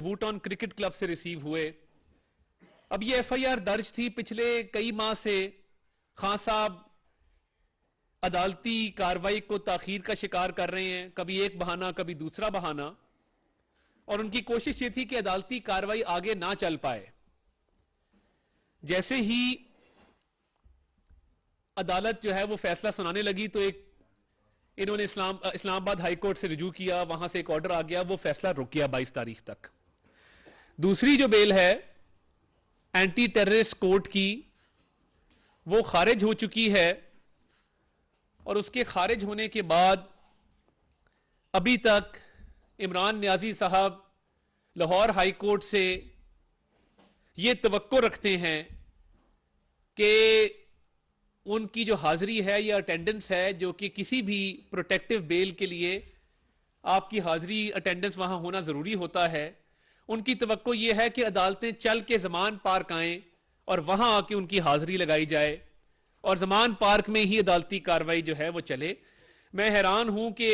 वूटॉन cricket club से receive हुए। अब ये एफआईआर दर्ज थी, पिछले कई माह से खान साहब अदालती कार्रवाई को ताखीर का शिकार कर रहे हैं, कभी एक बहाना कभी दूसरा बहाना, और उनकी कोशिश ये थी कि अदालती कार्रवाई आगे ना चल पाए। जैसे ही अदालत जो है वो फैसला सुनाने लगी तो इन्होंने इस्लामाबाद हाई कोर्ट से रुजू किया, वहां से एक ऑर्डर आ गया, वो फैसला रुक गया 22 तारीख तक। दूसरी जो बेल है एंटी टेररिस्ट कोर्ट की, वो खारिज हो चुकी है, और उसके खारिज होने के बाद अभी तक इमरान नियाजी साहब लाहौर हाई कोर्ट से ये तवक्को रखते हैं कि उनकी जो हाजिरी है या अटेंडेंस है, जो कि किसी भी प्रोटेक्टिव बेल के लिए आपकी हाजिरी अटेंडेंस वहां होना जरूरी होता है, उनकी तवक्को ये है कि अदालतें चल के जमान पार्क आएं और वहां आके उनकी हाजिरी लगाई जाए और जमान पार्क में ही अदालती कार्रवाई जो है वो चले। मैं हैरान हूं कि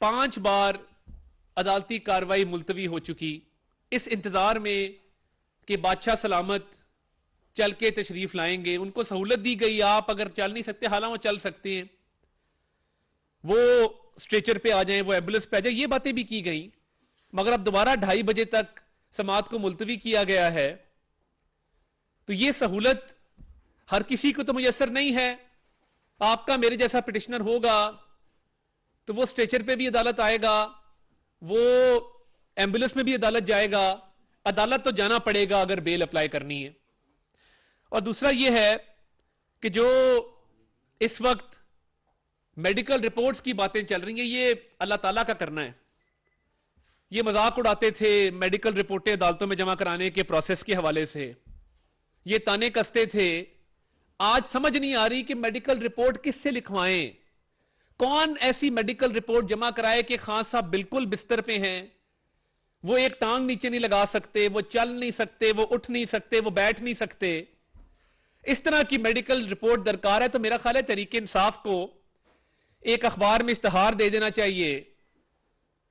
5 बार अदालती कार्रवाई मुलतवी हो चुकी, इस इंतजार में कि बादशाह सलामत चल के तशरीफ लाएंगे। उनको सहूलत दी गई, आप अगर चल नहीं सकते, हालांकि वो चल सकते हैं, वो स्ट्रेचर पे आ जाएं, वो एम्बुलेंस पे आ जाए, ये बातें भी की गई, मगर अब दोबारा 2:30 बजे तक समाअत को मुलतवी किया गया है। तो ये सहूलत हर किसी को तो मुयसर नहीं है। आपका मेरे जैसा पिटिशनर होगा तो वो स्ट्रेचर पे भी अदालत आएगा, वो एम्बुलेंस में भी अदालत जाएगा, अदालत तो जाना पड़ेगा अगर बेल अप्लाई करनी है। और दूसरा ये है कि जो इस वक्त मेडिकल रिपोर्ट्स की बातें चल रही हैं, ये अल्लाह ताला का करना है। ये मजाक उड़ाते थे मेडिकल रिपोर्टें अदालतों में जमा कराने के प्रोसेस के हवाले से, ये ताने कसते थे। आज समझ नहीं आ रही कि मेडिकल रिपोर्ट किससे लिखवाएं, कौन ऐसी मेडिकल रिपोर्ट जमा कराए कि खान साहब बिल्कुल बिस्तर पे हैं, वो एक टांग नीचे नहीं लगा सकते, वो चल नहीं सकते, वो उठ नहीं सकते, वो बैठ नहीं सकते। इस तरह की मेडिकल रिपोर्ट दरकार है। तो मेरा ख्याल है तहरीक इंसाफ को एक अखबार में इश्तहार दे देना चाहिए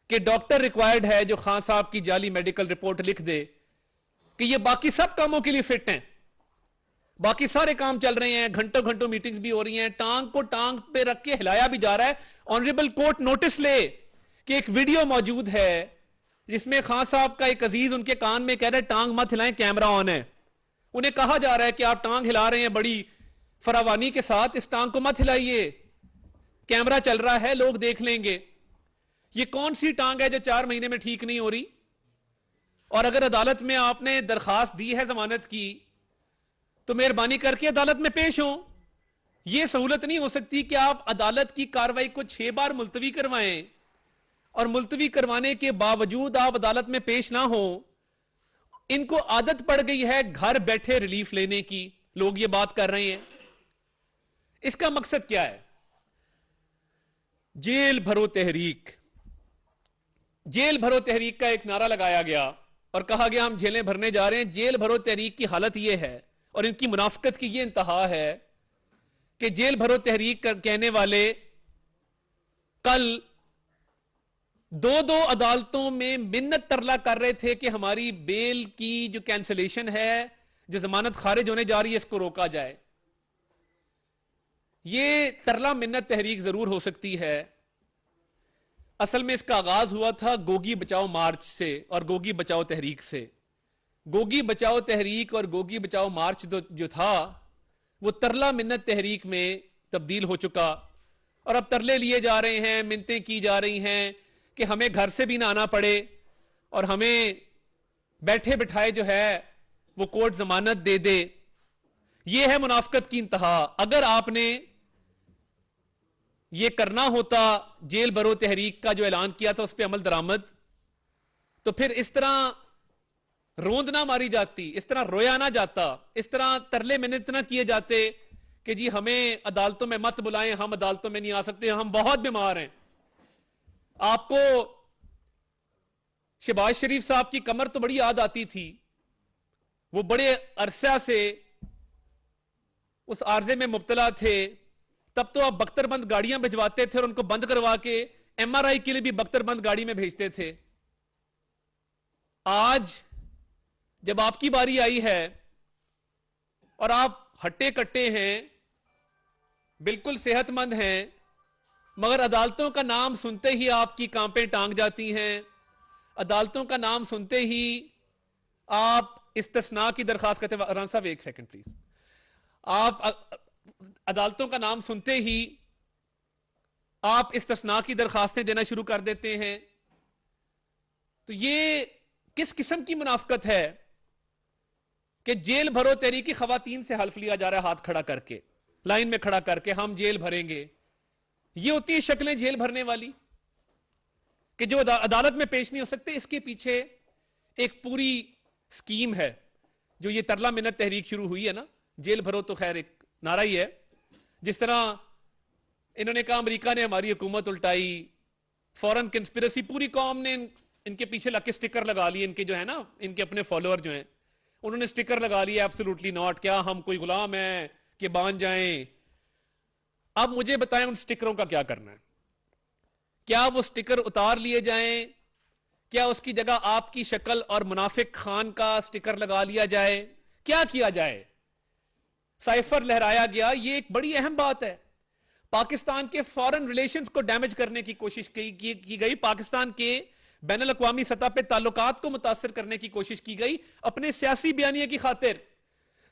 कि डॉक्टर रिक्वायर्ड है जो खान साहब की जाली मेडिकल रिपोर्ट लिख दे कि ये बाकी सब कामों के लिए फिट हैं, बाकी सारे काम चल रहे हैं, घंटों घंटों मीटिंग्स भी हो रही हैं, टांग को टांग पे रख के हिलाया भी जा रहा है। ऑनरेबल कोर्ट नोटिस ले कि एक वीडियो मौजूद है जिसमें खान साहब का एक अजीज उनके कान में कह रहे हैं टांग मत हिलाएं, कैमरा ऑन है। उन्हें कहा जा रहा है कि आप टांग हिला रहे हैं बड़ी फरावानी के साथ, इस टांग को मत हिलाइए, कैमरा चल रहा है, लोग देख लेंगे। ये कौन सी टांग है जो 4 महीने में ठीक नहीं हो रही? और अगर अदालत में आपने दरखास्त दी है जमानत की तो मेहरबानी करके अदालत में पेश हो। यह सहूलत नहीं हो सकती कि आप अदालत की कार्रवाई को 6 बार मुलतवी करवाएं और मुलतवी करवाने के बावजूद आप अदालत में पेश ना हो। इनको आदत पड़ गई है घर बैठे रिलीफ लेने की, लोग ये बात कर रहे हैं। इसका मकसद क्या है? जेल भरो तहरीक। जेल भरो तहरीक का एक नारा लगाया गया और कहा गया हम जेलें भरने जा रहे हैं। जेल भरो तहरीक की हालत यह है और इनकी मुनाफिकत की यह इंतहा है कि जेल भरो तहरीक कहने वाले कल 2-2 अदालतों में मिन्नत तरला कर रहे थे कि हमारी बेल की जो कैंसलेशन है, जो जमानत खारिज होने जा रही है, इसको रोका जाए। यह तरला मिन्नत तहरीक जरूर हो सकती है। असल में इसका आगाज हुआ था गोगी बचाओ मार्च से और गोगी बचाओ तहरीक से। गोगी बचाओ तहरीक और गोगी बचाओ मार्च जो था वो तरला मिन्नत तहरीक में तब्दील हो चुका, और अब तरले लिए जा रहे हैं, मिन्नतें की जा रही हैं कि हमें घर से भी ना आना पड़े और हमें बैठे बिठाए जो है वो कोर्ट जमानत दे दे। ये है मुनाफिकत की इंतहा। अगर आपने ये करना होता, जेल भरो तहरीक का जो ऐलान किया था उस पर अमल दरामद, तो फिर इस तरह रोंद ना मारी जाती, इस तरह रोया ना जाता, इस तरह तरले मिन्नत ना किए जाते कि जी हमें अदालतों में मत बुलाएं, हम अदालतों में नहीं आ सकते, हम बहुत बीमार हैं। आपको शहबाज शरीफ साहब की कमर तो बड़ी याद आती थी, वो बड़े अरसा से उस आर्जे में मुब्तला थे। तब तो आप बख्तरबंद गाड़ियां भिजवाते थे और उनको बंद करवा के एमआरआई के लिए भी बख्तरबंद गाड़ी में भेजते थे। आज जब आपकी बारी आई है और आप हट्टे कट्टे हैं, बिल्कुल सेहतमंद हैं, मगर अदालतों का नाम सुनते ही आपकी कांपें टांग जाती हैं, अदालतों का नाम सुनते ही आप इस्तिस्ना की दरखास्त करते हैं। राना साहब एक सेकंड प्लीज। आप अदालतों का नाम सुनते ही आप इस्तिस्ना की दरखास्तें देना शुरू कर देते हैं। तो ये किस किस्म की मुनाफकत है कि जेल भरो तहरीकी खवातीन से हल्फ लिया जा रहा है, हाथ खड़ा करके, लाइन में खड़ा करके, हम जेल भरेंगे। ये होती है शक्लें जेल भरने वाली कि जो अदालत में पेश नहीं हो सकते। इसके पीछे एक पूरी स्कीम है। जो ये तरला मिन्नत तहरीक शुरू हुई है ना, जेल भरो तो खैर एक नारा ही है। जिस तरह इन्होंने कहा अमेरिका ने हमारी हुकूमत उल्टाई, फॉरेन कंस्पिरेसी, पूरी कौम ने इनके पीछे लग के स्टिकर लगा लिए। इनके जो है ना, इनके अपने फॉलोअर जो हैं, उन्होंने स्टिकर लगा लिए एब्सोल्युटली नॉट, क्या हम कोई गुलाम हैं कि बांध जाएं। अब मुझे बताएं उन स्टिकरों का क्या करना है। क्या वो स्टिकर उतार लिए जाएं? क्या उसकी जगह आपकी शक्ल और मुनाफिक खान का स्टिकर लगा लिया जाए? क्या किया जाए? साइफर लहराया गया, ये एक बड़ी अहम बात है। पाकिस्तान के फॉरेन रिलेशंस को डैमेज करने की कोशिश की गई, पाकिस्तान के बैनुल अक़वामी सतह पे ताल्लुकात को मुतासर करने की कोशिश की गई अपने सियासी बयानिए की खातिर।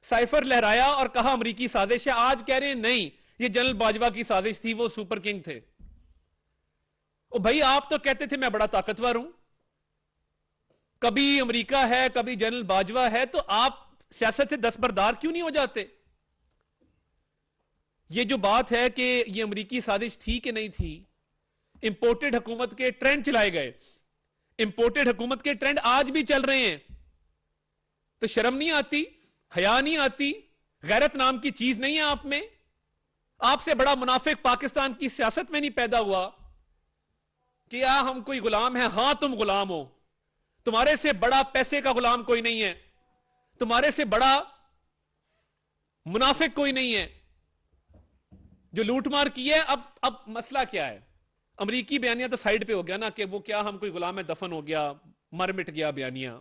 साइफर लहराया और कहा अमरीकी साजिश है। आज कह रहे हैं नहीं, ये जनरल बाजवा की साजिश थी, वो सुपर किंग थे। ओ भाई, आप तो कहते थे मैं बड़ा ताकतवर हूं, कभी अमेरिका है कभी जनरल बाजवा है, तो आप सियासत से दस्तबरदार क्यों नहीं हो जाते? ये जो बात है कि ये अमेरिकी साजिश थी कि नहीं थी, इंपोर्टेड हुकूमत के ट्रेंड चलाए गए, इंपोर्टेड हुकूमत के ट्रेंड आज भी चल रहे हैं। तो शर्म नहीं आती, हया नहीं आती, गैरत नाम की चीज नहीं है आप में? आपसे बड़ा मुनाफिक पाकिस्तान की सियासत में नहीं पैदा हुआ कि या हम कोई गुलाम है। हां, तुम गुलाम हो, तुम्हारे से बड़ा पैसे का गुलाम कोई नहीं है, तुम्हारे से बड़ा मुनाफिक कोई नहीं है जो लूटमार की है। अब मसला क्या है? अमरीकी बयानिया तो साइड पे हो गया ना, कि वो क्या हम कोई गुलाम है, दफन हो गया, मर मिट गया बयानिया।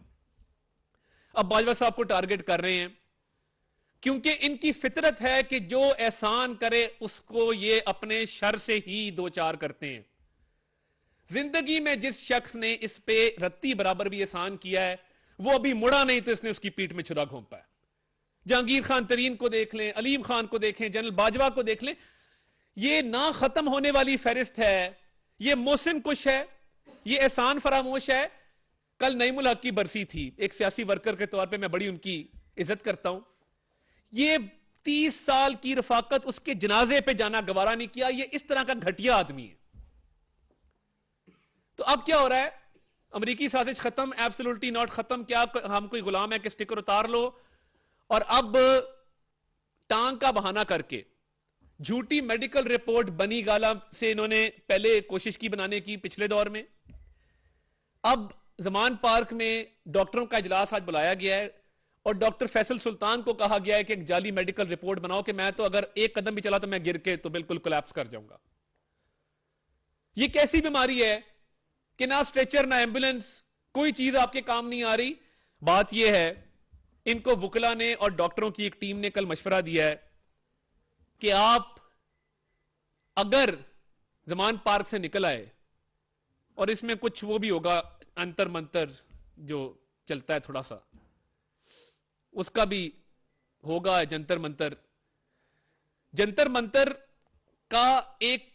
अब बाजवा साहब को टारगेट कर रहे हैं क्योंकि इनकी फितरत है कि जो एहसान करे उसको ये अपने शर से ही दो चार करते हैं। जिंदगी में जिस शख्स ने इस पे रत्ती बराबर भी एहसान किया है, वो अभी मुड़ा नहीं तो इसने उसकी पीठ में छुरा घोंपा है। जहांगीर खान तरीन को देख लें, अलीम खान को देखें, जनरल बाजवा को देख लें। ये ना खत्म होने वाली फहरिस्त है। ये मोहसिन कुश है, ये एहसान फरामोश है। कल नईमुल हक की बरसी थी, एक सियासी वर्कर के तौर पे मैं बड़ी उनकी इज्जत करता हूं। ये 30 साल की रफाकत, उसके जनाजे पे जाना गवारा नहीं किया। ये इस तरह का घटिया आदमी है। तो अब क्या हो रहा है? अमेरिकी साजिश खत्म, एब्सोल्युटली नॉट खत्म। क्या हम कोई गुलाम है कि स्टिकर उतार लो? और अब टांग का बहाना करके झूठी मेडिकल रिपोर्ट बनी गाला से इन्होंने पहले कोशिश की बनाने की पिछले दौर में। अब जमान पार्क में डॉक्टरों का इजलास आज बुलाया गया है और डॉक्टर फैसल सुल्तान को कहा गया है कि एक जाली मेडिकल रिपोर्ट बनाओ कि मैं तो अगर एक कदम भी चला तो मैं गिर के तो बिल्कुल कोलैप्स कर जाऊंगा। ये कैसी बीमारी है कि ना स्ट्रेचर ना एम्बुलेंस, कोई चीज आपके काम नहीं आ रही। बात यह है, इनको वुकला ने और डॉक्टरों की एक टीम ने कल मशवरा दिया है कि आप अगर जमान पार्क से निकल आए, और इसमें कुछ वो भी होगा अंतर मंतर जो चलता है थोड़ा सा, उसका भी होगा, जंतर मंतर। जंतर मंतर का एक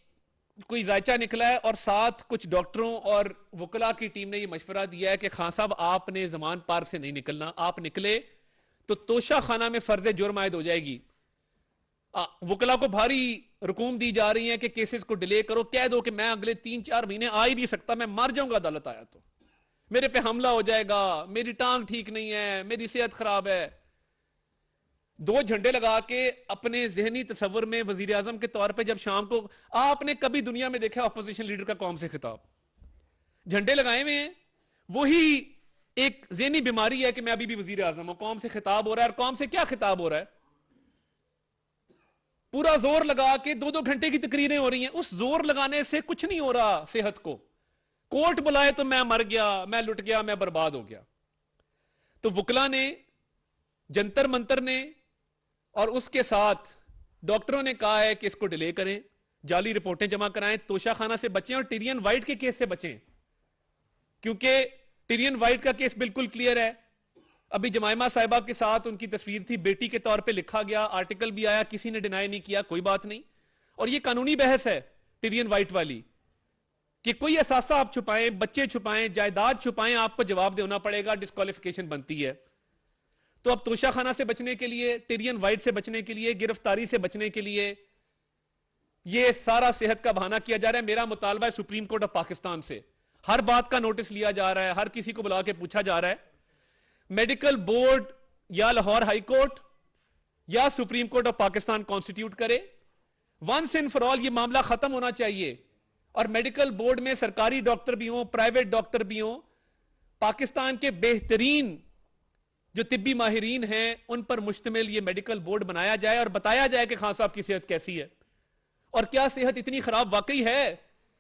कोई जायचा निकला है और साथ कुछ डॉक्टरों और वकला की टीम ने यह मशवरा दिया है कि खान साहब आपने जमान पार्क से नहीं निकलना, आप निकले तो तोशा खाना में फर्ज जुर्म आयद हो जाएगी। वकला को भारी रकूम दी जा रही है कि केसेस को डिले करो, कह दो कि मैं अगले 3-4 महीने आ ही नहीं सकता, मैं मर जाऊंगा अदालत आया तो, मेरे पे हमला हो जाएगा, मेरी टांग ठीक नहीं है, मेरी सेहत खराब है। 2 झंडे लगा के अपने जहनी तस्वर में वजीर आजम के तौर पे जब शाम को, आपने कभी दुनिया में देखा अपोजिशन लीडर का कौम से खिताब? झंडे लगाए हुए हैं। वही एक जहनी बीमारी है कि मैं अभी भी वजीर आजम हूं, कौम से खिताब हो रहा है। और कौम से क्या खिताब हो रहा है? पूरा जोर लगा के 2-2 घंटे की तकरीरें हो रही हैं। उस जोर लगाने से कुछ नहीं हो रहा सेहत को। कोर्ट बुलाए तो मैं मर गया, मैं लुट गया, मैं बर्बाद हो गया। तो वकला ने, जंतर मंतर ने और उसके साथ डॉक्टरों ने कहा है कि इसको डिले करें, जाली रिपोर्टें जमा कराएं, तोशाखाना से बचें और टिरियन वाइट के केस से बचें, क्योंकि टिरियन वाइट का केस बिल्कुल क्लियर है। अभी जमाइमा साहिबा के साथ उनकी तस्वीर थी, बेटी के तौर पे लिखा गया, आर्टिकल भी आया, किसी ने डिनाई नहीं किया, कोई बात नहीं। और ये कानूनी बहस है टिरियन वाइट वाली कि कोई असासा आप छुपाएं, बच्चे छुपाएं, जायदाद छुपाएं, आपको जवाब देना पड़ेगा, डिस्क्वालिफिकेशन बनती है। तो अब तोशाखाना से बचने के लिए, टिरियन वाइट से बचने के लिए, गिरफ्तारी से बचने के लिए ये सारा सेहत का बहाना किया जा रहा है। मेरा मुतालबा है सुप्रीम कोर्ट ऑफ पाकिस्तान से, हर बात का नोटिस लिया जा रहा है, हर किसी को बुला के पूछा जा रहा है, मेडिकल बोर्ड या लाहौर हाई कोर्ट या supreme court of Pakistan constitute करे, वंस एंड फॉर ऑल ये मामला खत्म होना चाहिए। और मेडिकल बोर्ड में सरकारी डॉक्टर भी हों, प्राइवेट डॉक्टर भी हों, पाकिस्तान के बेहतरीन जो तिब्बी माहिरीन हैं उन पर मुश्तमिल ये मेडिकल बोर्ड बनाया जाए और बताया जाए कि खान साहब की सेहत कैसी है और क्या सेहत इतनी खराब वाकई है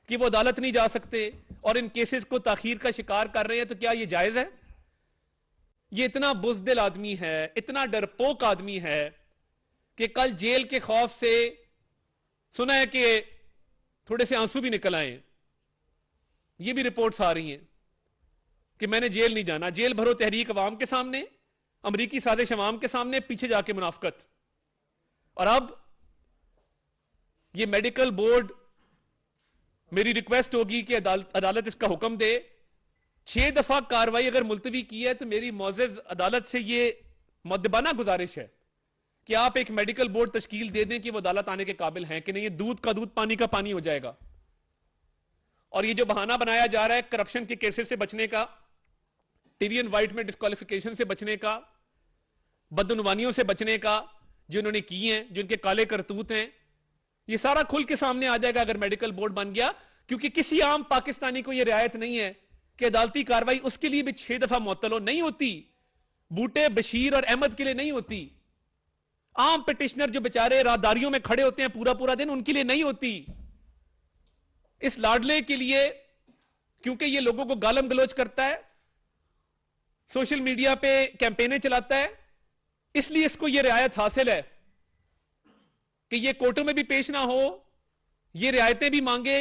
कि वो अदालत नहीं जा सकते और इन केसेस को ताखीर का शिकार कर रहे हैं। तो क्या ये जायज है? ये इतना बुज़दिल आदमी है, इतना डरपोक आदमी है कि कल जेल के खौफ से सुना है कि थोड़े से आंसू भी निकल आए। ये भी रिपोर्ट्स आ रही हैं कि मैंने जेल नहीं जाना। जेल भरो तहरीक अवाम के सामने, अमरीकी साजिश अवाम के सामने, पीछे जाके मुनाफकत। और अब ये मेडिकल बोर्ड, मेरी रिक्वेस्ट होगी कि अदालत इसका हुक्म दे। 6 दफा कार्रवाई अगर मुलतवी की है तो मेरी मोअज़्ज़ज़ अदालत से ये मुद्दबाना गुजारिश है कि आप एक मेडिकल बोर्ड तश्कील दे दें कि वो अदालत आने के काबिल हैं कि नहीं। ये दूध का दूध, पानी का पानी हो जाएगा। और ये जो बहाना बनाया जा रहा है करप्शन के केसेस से बचने का, टिरियन वाइट में डिस्क्वालिफिकेशन से बचने का, बदनुवानियों से बचने का, जो उन्होंने की हैं, जो इनके काले करतूत हैं, ये सारा खुल के सामने आ जाएगा अगर मेडिकल बोर्ड बन गया। क्योंकि किसी आम पाकिस्तानी को यह रियायत नहीं है कि अदालती कार्रवाई उसके लिए भी 6 दफा मुअत्तल हो, नहीं होती। बूटे, बशीर और अहमद के लिए नहीं होती। आम पिटिशनर जो बेचारे राहदारियों में खड़े होते हैं पूरा पूरा दिन, उनके लिए नहीं होती। इस लाडले के लिए, क्योंकि ये लोगों को गालम गलोच करता है, सोशल मीडिया पे कैंपेनें चलाता है, इसलिए इसको ये रियायत हासिल है कि ये कोर्टों में भी पेश ना हो, ये रियायतें भी मांगे।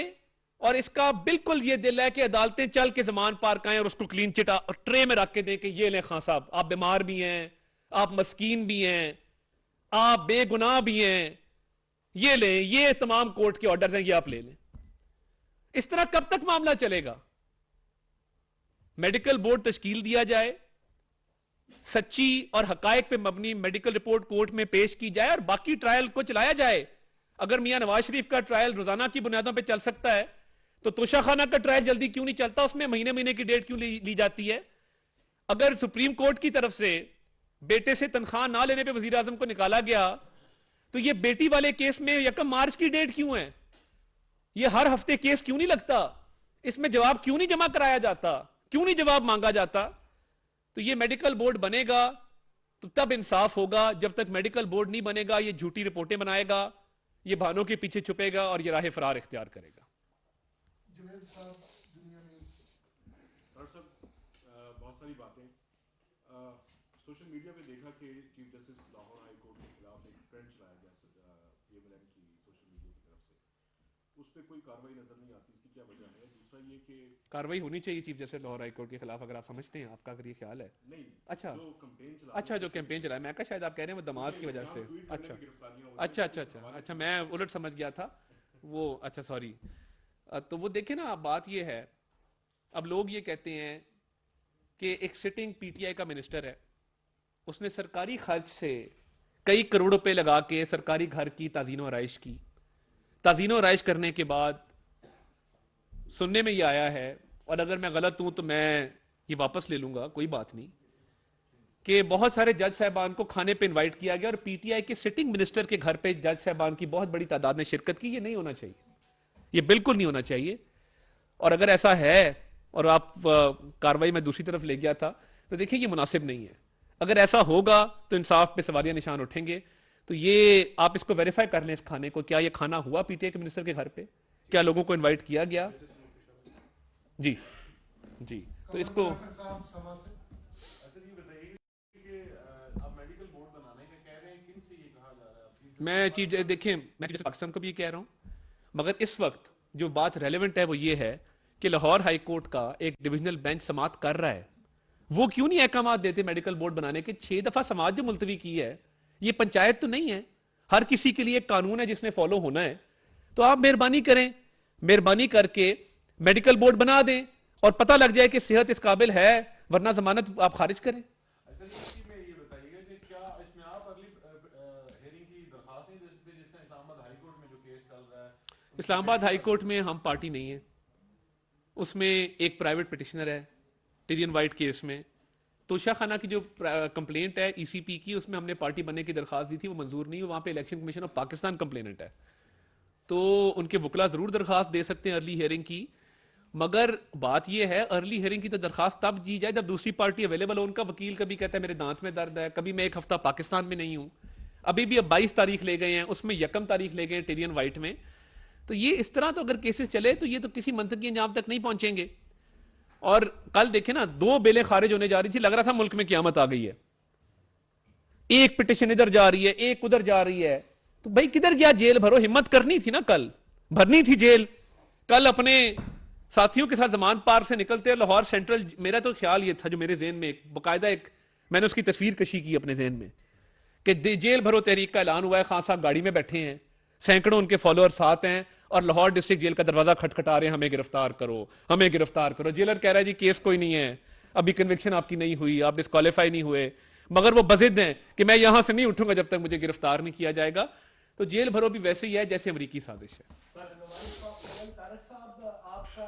और इसका बिल्कुल ये दिल है कि अदालतें चल के जमान पार काएं और उसको क्लीन चिट ट्रे में रख के दें कि ये लें खान साहब, आप बीमार भी हैं, आप मस्कीन भी हैं, आप बेगुनाह भी हैं, ये लें, ये तमाम कोर्ट के ऑर्डर्स हैं, ये आप ले लें। इस तरह कब तक मामला चलेगा? मेडिकल बोर्ड तश्कील दिया जाए, सच्ची और हकायक पे मबनी मेडिकल रिपोर्ट कोर्ट में पेश की जाए और बाकी ट्रायल को चलाया जाए। अगर मियां नवाज शरीफ का ट्रायल रोजाना की बुनियादों पे चल सकता है तो तोशाखाना का ट्रायल जल्दी क्यों नहीं चलता? उसमें महीने महीने की डेट क्यों ली जाती है? अगर सुप्रीम कोर्ट की तरफ से बेटे से तनख्वाह ना लेने पे वजीर आजम को निकाला गया तो ये बेटी वाले केस में 1 मार्च की डेट क्यों है? ये हर हफ्ते केस क्यों नहीं लगता? इसमें जवाब क्यों नहीं जमा कराया जाता? क्यों नहीं जवाब मांगा जाता? तो ये मेडिकल बोर्ड बनेगा तो तब इंसाफ होगा। जब तक मेडिकल बोर्ड नहीं बनेगा ये झूठी रिपोर्टें बनाएगा, ये बहानों के पीछे छुपेगा और ये राह फरार इख्तियार करेगा। बहुत सारी बातें सोशल मीडिया पे देखा कि chief justice Lahore high court के खिलाफ एक ट्रेंड चलाया गया PMLN की सोशल मीडिया की तरफ से, उस पर कोई कार्रवाई नजर नहीं आती, इसकी क्या वजह है? दूसरा ये कि कार्रवाई होनी चाहिए chief justice Lahore high court के खिलाफ, अगर आप समझते हैं, आपका अगर ये ख्याल है। नहीं, अच्छा, जो कैंपेन चला, अच्छा, जो कैंपेन चला, मैं कहा शायद आप कह रहे हैं वो दमाद की वजह से। अच्छा अच्छा अच्छा अच्छा अच्छा, मैं उलट समझ गया था वो। अच्छा सॉरी। तो वो देखे ना, बात ये है, अब लोग ये कहते हैं कि एक सिटिंग PTI का मिनिस्टर है, उसने सरकारी खर्च से कई करोड़ रुपए लगा के सरकारी घर की ताजीनो आराइश की। ताजीनो आराइश करने के बाद सुनने में ये आया है, और अगर मैं गलत हूं तो मैं ये वापस ले लूंगा, कोई बात नहीं, कि बहुत सारे जज साहबान को खाने पे इनवाइट किया गया और PTI के सिटिंग मिनिस्टर के घर पे जज साहबान की बहुत बड़ी तादाद ने शिरकत की। ये नहीं होना चाहिए, ये बिल्कुल नहीं होना चाहिए। और अगर ऐसा है और आप कार्रवाई में दूसरी तरफ ले गया था तो देखिए ये मुनासिब नहीं है। अगर ऐसा होगा तो इंसाफ पे सवालिया निशान उठेंगे। तो ये आप इसको वेरीफाई कर लें, इस खाने को, क्या ये खाना हुआ PTI के मिनिस्टर के घर पे? क्या लोगों को इनवाइट किया गया? जी जी। तो इसको अच्छा ये बताइए कि आप मेडिकल बोर्ड बनाने का कह रहे हैं, किन से ये कहा जा रहा है आपकी मैं चीज देखें, मैं चीफ पाकिस्तान को भी ये कह रहा हूं, मगर इस वक्त जो बात रेलेवेंट है वो ये है कि लाहौर हाई कोर्ट का एक डिविजनल बेंच समाअत कर रहा है, वो क्यों नहीं अहकाम देते मेडिकल बोर्ड बनाने के? 6 दफा समाज जो मुलतवी की है, ये पंचायत तो नहीं है, हर किसी के लिए एक कानून है जिसने फॉलो होना है। तो आप मेहरबानी करें, मेहरबानी करके मेडिकल बोर्ड बना दें और पता लग जाए कि सेहत इस काबिल है, वरना जमानत आप खारिज करें। अच्छा इसी में ये बताइएगा कि क्या इसमें आप अर्ली हेयरिंग की दरखास्त नहीं दे सकते, जिसमें इस्लामाबाद हाई कोर्ट में जो केस चल रहा है इस्लामाबाद हाई कोर्ट में हम पार्टी नहीं है, उसमें एक प्राइवेट पिटिशनर है टिरियन वाइट केस में। तोशा खाना की जो कंप्लेंट है ईसीपी की, उसमें हमने पार्टी बनने की दरखास्त दी थी, वो मंजूर नहीं हुई। वहां पे election commission of Pakistan complainant है, तो उनके वकला जरूर दरखास्त दे सकते हैं अर्ली हियरिंग की। मगर बात यह है, अर्ली हियरिंग की तो दरखास्त तब दी जाए जब दूसरी पार्टी अवेलेबल हो। उनका वकील कभी कहता है मेरे दांत में दर्द है, कभी मैं एक हफ्ता पाकिस्तान में नहीं हूं। अभी भी अब 22 तारीख ले गए हैं, उसमें 1 तारीख ले गए हैं टिरियन वाइट में। तो ये इस तरह तो अगर केसेस चले तो ये तो किसी मंतकी अंजाम तक नहीं पहुंचेंगे। और कल देखे ना, 2 बेलें खारिज होने जा रही थी, लग रहा था मुल्क में क़यामत आ गई है। एक पिटिशन इधर जा रही है, एक उधर जा रही है, तो भाई किधर गया? जेल भरो, हिम्मत करनी थी ना, कल भरनी थी जेल। कल अपने साथियों के साथ जमान पार्क से निकलते हैं लाहौर सेंट्रल। मेरा तो ख्याल ये था, जो मेरे जहन में बाकायदा एक मैंने उसकी तस्वीर कशी की अपने जहन में, कि जेल भरो तहरीक का ऐलान हुआ है, खान साहब गाड़ी में बैठे हैं, सैकड़ों उनके फॉलोअर साथ हैं, और लाहौर डिस्ट्रिक्ट जेल का दरवाजा खटखटा रहे हैं, हमें गिरफ्तार करो, हमें गिरफ्तार करो। जेलर कह रहा है जी केस कोई नहीं है, अभी कन्विक्शन आपकी नहीं हुई, आप डिस्क्वालीफाई नहीं हुए, मगर वो बजिद हैं कि मैं यहां से नहीं उठूंगा जब तक मुझे गिरफ्तार नहीं किया जाएगा। तो जेल भरो भी वैसे ही है जैसे अमरीकी साजिश है। आपका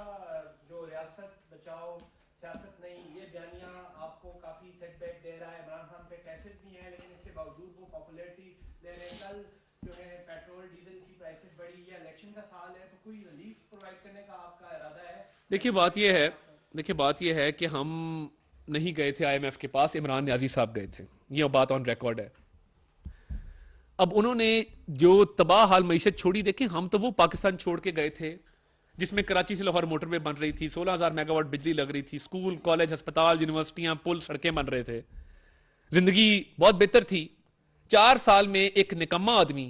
जो रियासत बचाओ सियासत नहीं, ये बयानिया आपको काफी सेटबैक दे रहा है। इमरान खान पे कैसेस भी हैं, लेकिन इसके बावजूद वो पॉपुलैरिटी ले रहे हैं। कल जो है पेट्रोल डीजल की प्राइसेस बढ़ी, ये इलेक्शन का साल है, तो कोई रिलीफ प्रोवाइड करने का आपका इरादा है? देखिए बात यह है कि हम नहीं गए थे IMF के पास, इमरान न्याजी साहब गए थे, ये बात ऑन रिकॉर्ड है। अब उन्होंने जो तबाह हाल मईशत छोड़ी, देखें हम तो वो पाकिस्तान छोड़ के गए थे जिसमें कराची से लाहौर मोटरवे बन रही थी, 16,000 मेगावाट बिजली लग रही थी, स्कूल कॉलेज अस्पताल यूनिवर्सिटियां पुल सड़कें बन रहे थे, जिंदगी बहुत बेहतर थी। 4 साल में एक निकम्मा आदमी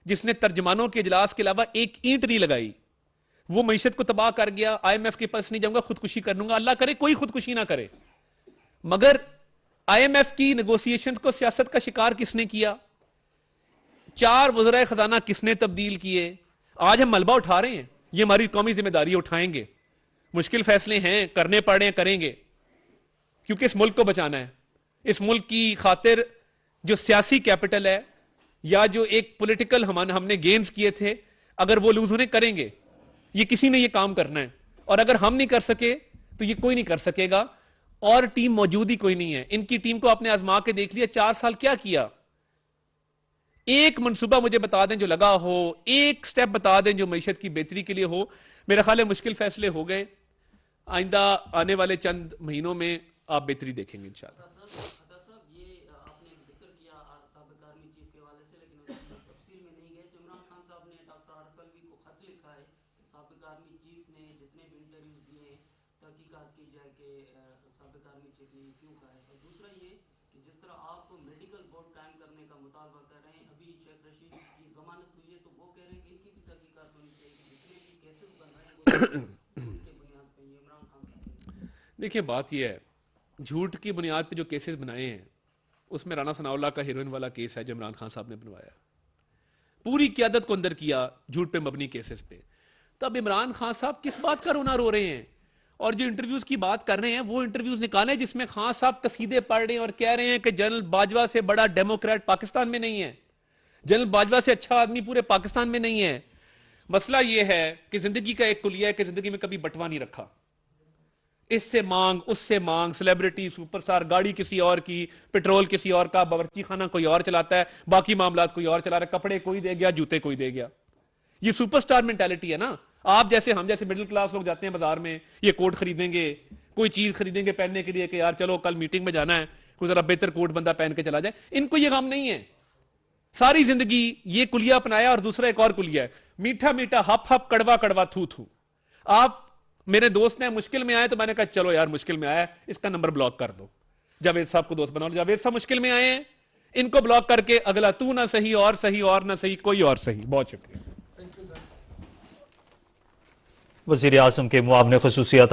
जिसने तर्जमानों के इजलास के अलावा एक ईंट नहीं लगाई, वो मईशत को तबाह कर गया। IMF के पास नहीं जाऊंगा, खुदकुशी कर लूंगा। अल्लाह करे कोई खुदकुशी ना करे, मगर IMF की नेगोशिएशंस को सियासत का शिकार किसने किया? 4 वज़राए खजाना किसने तब्दील किए? आज हम मलबा उठा रहे हैं, ये हमारी कौमी जिम्मेदारी उठाएंगे। मुश्किल फैसले हैं, करने पड़ रहे हैं, करेंगे, क्योंकि इस मुल्क को बचाना है। इस मुल्क की खातिर जो सियासी कैपिटल है या जो एक पॉलिटिकल हमने गेन्स किए थे, अगर वो लूज होने, करेंगे। ये किसी ने ये काम करना है, और अगर हम नहीं कर सके तो ये कोई नहीं कर सकेगा। और टीम मौजूद ही कोई नहीं है। इनकी टीम को आपने आजमा के देख लिया, 4 साल क्या किया? एक मंसूबा मुझे बता दें जो लगा हो, एक स्टेप बता दें जो मईशत की बेहतरी के लिए हो। मेरा ख्याल है मुश्किल फैसले हो गए, आइंदा आने वाले चंद महीनों में आप बेहतरी देखेंगे इंशाल्लाह। अता साहब, ये आपने एक जिक्र किया साबिक आर्मी चीफ के हवाले से, लेकिन उसकी तफसील में नहीं गए। तो इमरान खान साहब ने डॉक्टर आरिफ अलवी को खत लिखा है कि साबिक आर्मी चीफ ने जितने भी इंटरव्यूज दिए हैं, तहकीकात की जाए कि साबिक आर्मी चीफ ने क्यों कहा है। और दूसरा ये कि जिस तरह आप मेडिकल बोर्ड कायम करने का मुतालबा कर रहे हैं, अभी शेख रशीद की जमानत हुई है, तो वो कह रहे हैं कि इनकी भी तहकीकात होनी चाहिए, जितने भी केसेस बन रहे हैं वो उनके बुनियाद पर। ये इमरान खान साहब, देखिए बात यह है, झूठ की बुनियाद पे जो केसेस बनाए हैं, उसमें राना सनाउल्लाह का हीरोइन वाला केस है जो इमरान खान साहब ने बनवाया, पूरी क्यादत को अंदर किया झूठ पे मबनी केसेस पे। तब इमरान खान साहब किस बात का रोना रो रहे हैं? और जो इंटरव्यूज की बात कर रहे हैं, वो इंटरव्यूज निकाले जिसमें खान साहब कसीदे पढ़ रहे हैं और कह रहे हैं कि जनरल बाजवा से बड़ा डेमोक्रेट पाकिस्तान में नहीं है, जनरल बाजवा से अच्छा आदमी पूरे पाकिस्तान में नहीं है। मसला यह है कि जिंदगी का एक कुलिया है कि जिंदगी में कभी बंटवा नहीं रखा, इससे मांग उससे मांग, सेलिब्रिटी सुपरस्टार, गाड़ी किसी और की, पेट्रोल किसी और का, बावर्ची खाना कोई और चलाता है, बाकी मामलात कोई और चला रहा है, कपड़े कोई दे गया, जूते कोई दे गया। ये सुपरस्टार मेंटालिटी है ना। आप जैसे हम जैसे मिडिल क्लास लोग जाते हैं बाजार में, ये कोट खरीदेंगे, कोई चीज खरीदेंगे पहनने के लिए कि यार चलो कल मीटिंग में जाना है, कोई जरा बेहतर कोट बंदा पहन के चला जाए। इनको ये गम नहीं है, सारी जिंदगी ये कुलिया अपनाया। और दूसरा एक और कुलिया है, मीठा मीठा हप हप, कड़वा कड़वा थू थू। आप मेरे दोस्त ने मुश्किल में आए तो मैंने कहा चलो यार मुश्किल में आया, इसका नंबर ब्लॉक कर दो, जावेद साहब को दोस्त बनाओ, जावेद साहब मुश्किल में आए हैं, इनको ब्लॉक करके अगला तू ना सही और ना सही कोई और सही। बहुत शुक्रिया। वज़ीर आज़म के मुआविन ख़ुसूसियात